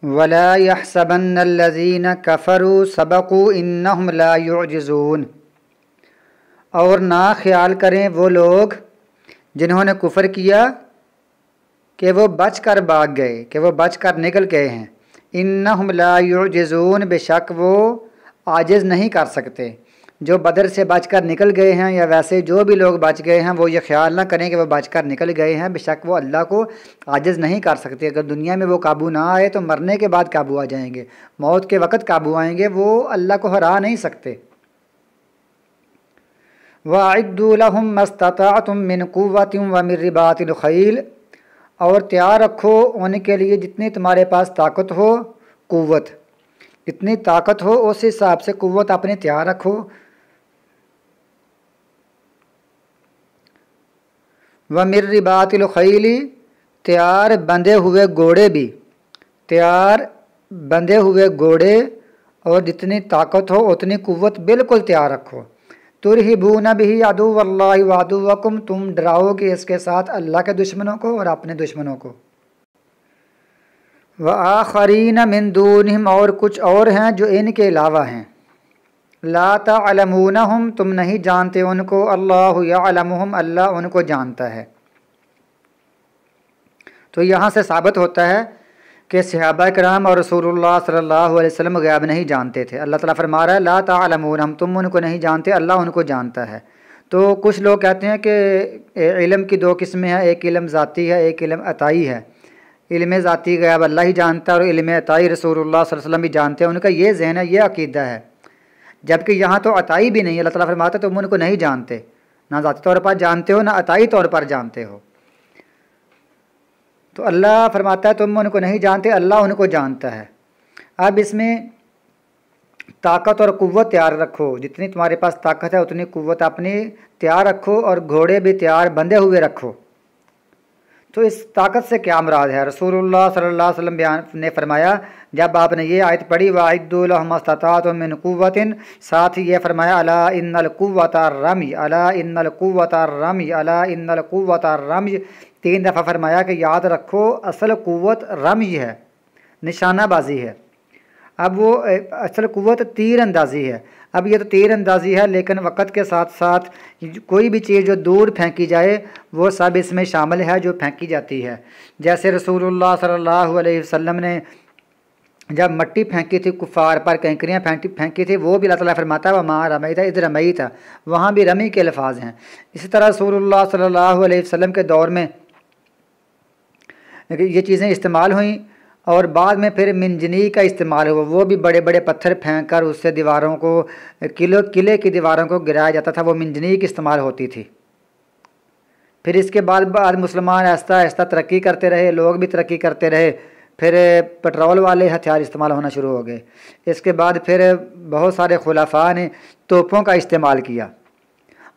ولا يحسبن الذين كفروا سبقوا انهم لا يعجزون، اور نہ خیال کریں وہ لوگ جنہوں نے کفر کیا کہ وہ بچ کر بھاگ گئے، کہ وہ بچ کر نکل گئے ہیں۔ انہم لا یعجزون، بے شک وہ عاجز نہیں کر سکتے۔ جو بدر سے بچ کر نکل گئے ہیں یا ویسے جو بھی لوگ بچ گئے ہیں وہ یہ خیال نہ کریں کہ وہ بچ کر نکل گئے ہیں، بے شک وہ اللہ کو عاجز نہیں کر سکتے۔ اگر دنیا میں وہ قابو نہ آئے تو مرنے کے بعد قابو آ جائیں گے، موت کے وقت قابو آئیں گے، وہ اللہ کو ہرا نہیں سکتے۔ وَأَعِدُّوا لَهُم مَّا اسْتَطَعْتُم مِّن قُوَّةٍ وَمِن رِّبَاطِ الْخَيْلِ، اور تیار رکھو ان کے لیے جتنی تمہارے پاس طاقت ہو، قوت اتنی طاقت ہو اس حساب سے قوت اپنے تیار رکھو۔ وَمِن رِّبَاطِ الْخَيْلِ، تیار بندھے ہوئے گھوڑے بھی، تیار بندھے ہوئے گھوڑے اور جتنی طاقت ہو اتنی قوت بالکل تیار رکھو۔ ترہبون بہ عدو اللہ وعدوکم، تم ڈراؤ گے اس کے ساتھ اللہ کے دشمنوں کو اور اپنے دشمنوں کو۔ وآخرین من دونہم، اور کچھ اور ہیں جو ان کے علاوہ ہیں۔ لا تعلمونہم، تم نہیں جانتے ان کو، اللہ یعلمہم، اللہ ان کو جانتا ہے۔ تو یہاں سے ثابت ہوتا ہے کہ صحابہ کرام اور رسول اللہ صلی اللہ علیہ وسلم غیب نہیں جانتے تھے۔ اللہ تعالیٰ فرما رہا ہے لا تعلمونہم، تم ان کو نہیں جانتے، اللہ ان کو جانتا ہے۔ تو کچھ لوگ کہتے ہیں کہ علم کی دو قسمیں ہیں، ایک علم ذاتی ہے، ایک علم عطائی ہے۔ علم ذاتی غیب اللہ ہی جانتا ہے اور علم عطائی رسول اللہ صلی اللہ علیہ وسلم بھی جانتے ہیں، ان کا یہ ذہن ہے، یہ عقیدہ ہے۔ جبکہ یہاں تو عطائی بھی نہیں، اللہ تعالیٰ فرماتا ہے تم ان کو نہیں جانتے، نہ ذاتی طور پر جانتے ہو نہ عطائی طور پر جانتے ہو۔ تو اللہ فرماتا ہے تم ان کو نہیں جانتے، اللہ ان کو جانتا ہے۔ اب اس میں طاقت اور قوت تیار رکھو، جتنی تمہارے پاس طاقت ہے اتنی قوت اپنی تیار رکھو، اور گھوڑے بھی تیار بندھے ہوئے رکھو۔ تو اس طاقت سے کیا مراد ہے؟ رسول اللہ صلی اللہ علیہ وسلم نے فرمایا، جب آپ نے یہ آیت پڑھی وَأَعِدُّوا لَهُمْ مَا اسْتَطَعْتُم مِّن قُوَّةٍ، ساتھ ہی یہ فرمایا الا ان القوۃ الرمی، الا ان القوۃ الرمی، الا ان القوۃ الرمی، 3 دفعہ فرمایا کہ یاد رکھو اصل قوت رمی ہے، نشانہ بازی ہے۔ اب وہ اصل قوت تیر اندازی ہے۔ اب یہ تو تیر اندازی ہے، لیکن وقت کے ساتھ ساتھ کوئی بھی چیز جو دور پھینکی جائے وہ سب اس میں شامل ہے جو پھینکی جاتی ہے۔ جیسے رسول اللہ صلی اللہ علیہ وسلم نے جب مٹی پھینکی تھی کفار پر، کنکریاں پھینکی تھی، وہ بھی اللہ تعالیٰ فرماتا ہے وَمَا رَمَيْتَ إِذْ رَمَيْتَ، وہاں بھی رمی کے الفاظ ہیں۔ اسی طرح رسول اللہ صلی اللہ علیہ وسلم کے دور میں یہ چیزیں استعمال ہوئیں، اور بعد میں پھر منجنیق کا استعمال ہوا، وہ بھی بڑے بڑے پتھر پھینک کر اس سے دیواروں کو، قلعے کی دیواروں کو گرایا جاتا تھا، وہ منجنیق استعمال ہوتی تھی۔ پھر اس کے بعد مسلمان آہستہ آہستہ ترقی کرتے رہے، لوگ بھی ترقی کرتے رہے، پھر پٹرول والے ہتھیار استعمال ہونا شروع ہو گئے۔ اس کے بعد پھر بہت سارے خلفاء نے توپوں کا استعمال کیا،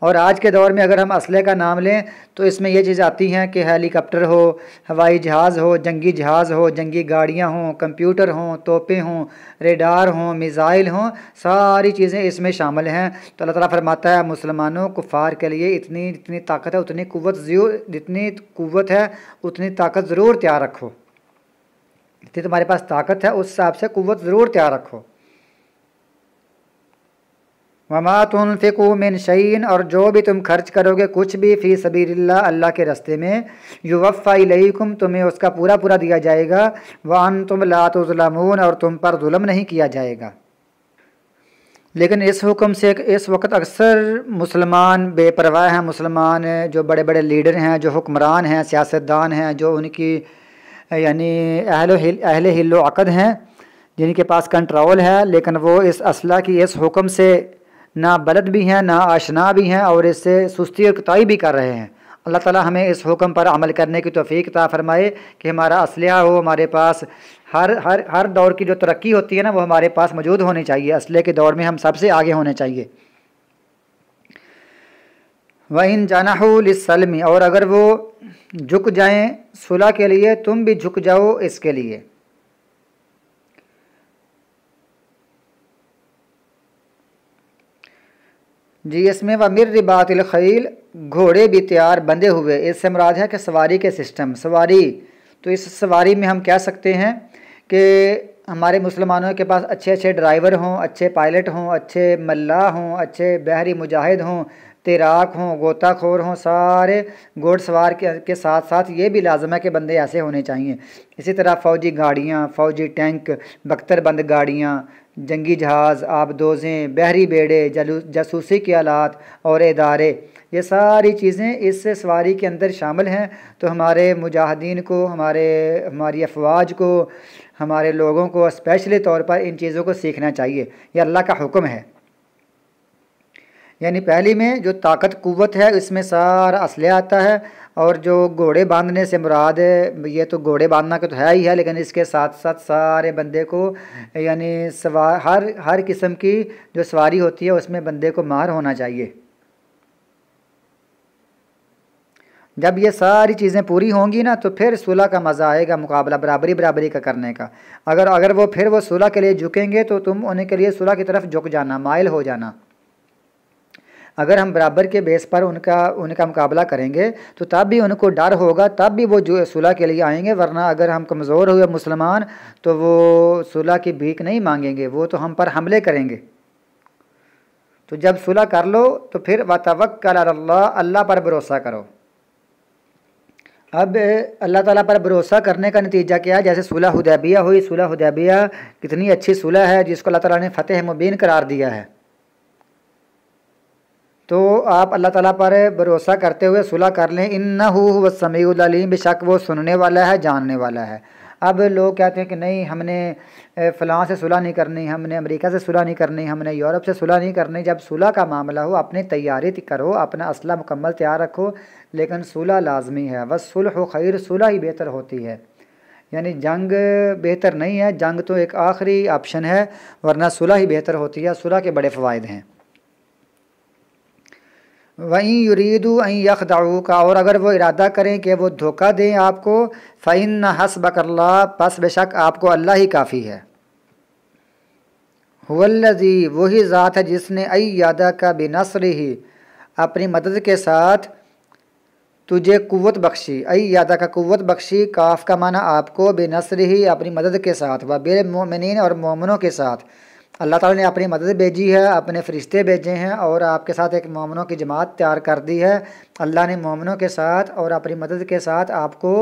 اور آج کے دور میں اگر ہم اسلحے کا نام لیں تو اس میں یہ چیز آتی ہیں کہ ہیلی کاپٹر ہو، ہوائی جہاز ہو، جنگی جہاز ہو، جنگی گاڑیاں ہوں، کمپیوٹر ہوں، توپیں ہوں، ریڈار ہوں، میزائل ہوں، ساری چیزیں اس میں شامل ہیں۔ تو اللہ تعالیٰ فرماتا ہے مسلمانوں کفار کے لیے جتنی طاقت ہے اتنی جتنی قوت ہے اتنی طاقت ضرور تیار رکھو، جتنی تمہارے پاس طاقت ہے اس حساب سے قوت ضرور تیار رکھو۔ وَمَا تُنْفِقُوا مِنْ شَيْءٍ، اور جو بھی تم خرچ کرو گے کچھ بھی، فی سبیل اللہ، اللہ کے راستے میں، یوفیٰ الیکم، تمہیں اس کا پورا پورا دیا جائے گا، وَأَنْتُمْ لَا تُظْلَمُونَ، اور تم پر ظلم نہیں کیا جائے گا۔ لیکن اس حکم سے اس وقت اکثر مسلمان بے پرواہ ہیں، مسلمان جو بڑے بڑے لیڈر ہیں، جو حکمران ہیں، سیاستدان ہیں، جو ان کی یعنی اہل حل و عقد ہیں، جن کے پاس کنٹرول ہے، لیکن وہ اس اسلحہ کی اس حکم سے نہ بلد بھی ہیں، نہ آشنا بھی ہیں، اور اس سے سستی اور کوتاہی بھی کر رہے ہیں۔ اللہ تعالیٰ ہمیں اس حکم پر عمل کرنے کی توفیق عطا فرمائے کہ ہمارا اسلحہ ہو ہمارے پاس، ہر دور کی جو ترقی ہوتی ہے نا وہ ہمارے پاس موجود ہونی چاہیے، اسلحے کے دور میں ہم سب سے آگے ہونے چاہیے۔ وَإِن جَنَحُوا لِلسَّلْمِ، اور اگر وہ جھک جائیں صلح کے لیے، تم بھی جھک جاؤ اس کے لیے۔ جی اس میں وَمِن رِّبَاطِ الْخَيْلِ، گھوڑے بھی تیار بندھے ہوئے، اس سے مراد ہے کہ سواری کے سسٹم، سواری، تو اس سواری میں ہم کہہ سکتے ہیں کہ ہمارے مسلمانوں کے پاس اچھے اچھے ڈرائیور ہوں، اچھے پائلٹ ہوں، اچھے ملاح ہوں، اچھے بحری مجاہد ہوں، تیراک ہوں، غوطہ خور ہوں، سارے گھوڑ سوار کے ساتھ ساتھ یہ بھی لازم ہے کہ بندے ایسے ہونے چاہئیں۔ اسی طرح فوجی گاڑیاں، فوجی ٹینک، بختر بند گاڑیاں، جنگی جہاز، آبدوزیں، بحری بیڑے، جاسوسی کے آلات اور ادارے، یہ ساری چیزیں اس سواری کے اندر شامل ہیں۔ تو ہمارے مجاہدین کو، ہماری افواج کو، ہمارے لوگوں کو اسپیشلی طور پر ان چیزوں کو سیکھنا چاہیے، یہ اللہ کا حکم ہے۔ یعنی پہلی میں جو طاقت قوت ہے اس میں سارا اسلحہ آتا ہے، اور جو گھوڑے باندھنے سے مراد ہے یہ تو گھوڑے باندھنا کا تو ہے ہی ہے، لیکن اس کے ساتھ ساتھ سارے بندے کو یعنی ہر قسم کی جو سواری ہوتی ہے اس میں بندے کو ماہر ہونا چاہیے۔ جب یہ ساری چیزیں پوری ہوں گی نا تو پھر صلح کا مزہ آئے گا، مقابلہ برابری کا کرنے کا۔ اگر وہ صلح کے لیے جھکیں گے تو تم انہیں کے لیے صلح کی طرف جھک جانا، مائل ہو جانا۔ اگر ہم برابر کے بیس پر ان کا مقابلہ کریں گے تو تب بھی ان کو ڈر ہوگا، تب بھی وہ جو صلح کے لیے آئیں گے، ورنہ اگر ہم کمزور ہوئے مسلمان تو وہ صلح کی بھیک نہیں مانگیں گے، وہ تو ہم پر حملے کریں گے۔ تو جب صلح کر لو تو پھر وَتَوَكَّلْ عَلَى اللَّهِ، اللہ پر بھروسہ کرو۔ اب اللہ تعالیٰ پر بھروسہ کرنے کا نتیجہ کیا ہے؟ جیسے صلح حدیبیہ ہوئی، صلح حدیبیہ کتنی اچھی صلح ہے جس کو اللہ تعالیٰ نے فتح مبین قرار دیا ہے۔ تو آپ اللہ تعالیٰ پر بھروسہ کرتے ہوئے صلح کر لیں، اِنَّهُ هُوَ السَّمِيعُ الْعَلِيمُ، بے شک وہ سننے والا ہے، جاننے والا ہے۔ اب لوگ کہتے ہیں کہ نہیں، ہم نے فلاں سے صلح نہیں کرنی، ہم نے امریکہ سے صلح نہیں کرنی، ہم نے یورپ سے صلح نہیں کرنی۔ جب صلح کا معاملہ ہو اپنی تیاری کرو، اپنا اسلحہ مکمل تیار رکھو، لیکن صلح لازمی ہے۔ وَالصُّلْحُ خَيْرٌ، صلح ہی بہتر ہوتی ہے۔ یعنی جنگ بہتر نہیں ہے، جنگ تو ایک آخری آپشن ہے، ورنہ صلح ہی بہتر ہوتی ہے۔ صلح کے بڑے فوائد ہیں۔ وَإِن يُرِيدُوا أَن يَخْدَعُوكَ، اور اگر وہ ارادہ کریں کہ وہ دھوکہ دیں آپ کو، فَإِنَّ حَسْبَكَ اللَّهُ، پس بے شک آپ کو اللہ ہی کافی ہے۔ هُوَ الَّذِي، وہی ذات ہے جس نے أَيَّدَكَ بِنَصْرِهِ، اپنی مدد کے ساتھ تجھے قوت بخشی۔ أَيَّدَكَ قوت بخشی، کاف کا معنی آپ کو، بِنَصْرِهِ اپنی مدد کے ساتھ، وَبِالْمُؤْمِنِينَ اور مومنوں کے ساتھ۔ اللہ تعالیٰ نے اپنی مدد بھیجی ہے، اپنے فرشتے بھیجے ہیں اور آپ کے ساتھ ایک مومنوں کی جماعت تیار کر دی ہے۔ اللہ نے مومنوں کے ساتھ اور اپنی مدد کے ساتھ آپ کو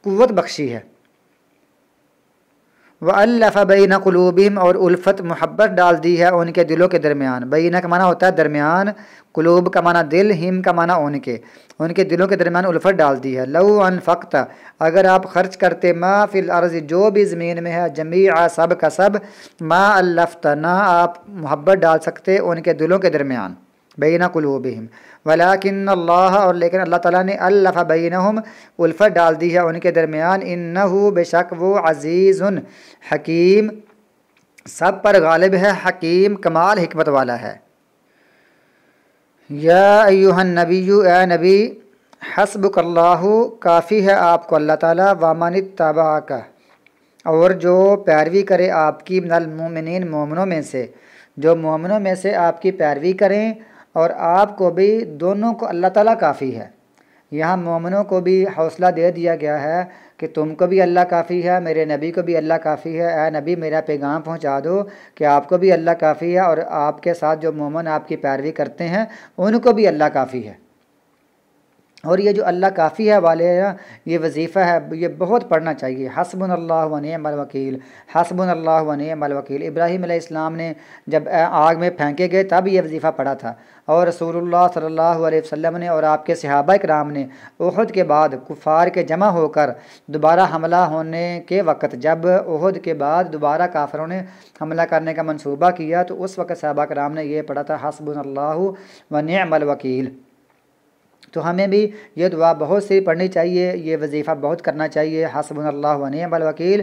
قوت بخشی ہے۔ وَأَلَّفَ بَيْنَ قُلُوبِهِمْ، اور الفت محبت ڈال دی ہے ان کے دلوں کے درمیان۔ بینہ کا معنی ہوتا ہے درمیان، قلوب کا معنی دل، ہم کا معنی ان کے دلوں کے درمیان الفت ڈال دی ہے۔ لَوْ أَنفَقْتَ، اگر آپ خرچ کرتے، مَا فِي الْأَرْضِ، جو بھی زمین میں ہے، جمیعا سب کا سب، مَا أَلَّفْتَ، نہ آپ محبت ڈال سکتے ان کے دلوں کے درمیان، بین قلوبہم، ولیکن اللہ، اور لیکن اللہ تعالیٰ نے الف بینہم، الفت ڈال دی ہے ان کے درمیان، انہ، بے شک وہ، عزیز حکیم، سب پر غالب ہے، حکیم کمال حکمت والا ہے۔ یا ایہا النبی، اے نبی، حسبک اللہ، کافی ہے آپ کو اللہ تعالیٰ، ومن اتبعک، اور جو پیروی کرے آپ کی، من المؤمنین، مومنوں میں سے، جو مومنوں میں سے آپ کی پیروی کریں، اور آپ کو بھی، دونوں کو اللہ تعالیٰ کافی ہے۔ یہاں مومنوں کو بھی حوصلہ دے دیا گیا ہے کہ تم کو بھی اللہ کافی ہے، میرے نبی کو بھی اللہ کافی ہے، اے نبی میرا پیغام پہنچا دو کہ آپ کو بھی اللہ کافی ہے، اور آپ کے ساتھ جو مومن آپ کی پیروی کرتے ہیں ان کو بھی اللہ کافی ہے۔ اور یہ جو اللہ کافی ہے والے ہیں، یہ وظیفہ ہے، یہ بہت پڑھنا چاہیے۔ حسبنا اللہ و نعم الوکیل، حسبنا اللہ و نعم الوکیل۔ ابراہیم علیہ السلام نے جب آگ میں پھینکے گئے تب یہ وظیفہ پڑھا تھا، اور رسول اللہ صلی اللہ علیہ وسلم نے اور آپ کے صحابہ کرام نے احد کے بعد کفار کے جمع ہو کر دوبارہ حملہ ہونے کے وقت، جب احد کے بعد دوبارہ کافروں نے حملہ کرنے کا منصوبہ کیا، تو اس وقت صحابہ کرام نے یہ پڑھا تھا، حسبنا اللہ و نعم الوکیل۔ تو ہمیں بھی یہ دعا بہت سی پڑھنی چاہیے، یہ وظیفہ بہت کرنا چاہیے، حسبنا اللہ و نعم الوکیل۔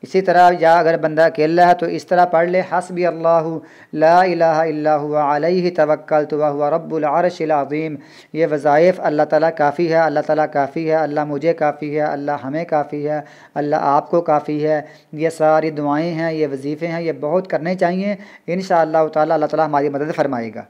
اسی طرح یا اگر بندہ اکیلا ہے تو اس طرح پڑھ لے، حسبی اللہ لا الہ الا هو علیہ توکلت وہو رب العرش العظیم۔ یہ وظائف اللہ تعالیٰ کافی ہے، اللہ تعالیٰ کافی ہے، اللہ مجھے کافی ہے، اللہ ہمیں کافی ہے، اللہ آپ کو کافی ہے۔ یہ ساری دعائیں ہیں، یہ وظیفے ہیں، یہ بہت کرنے چاہیے۔ انشاءاللہ تعالیٰ اللہ تعالیٰ ہماری مدد فرمائے گا۔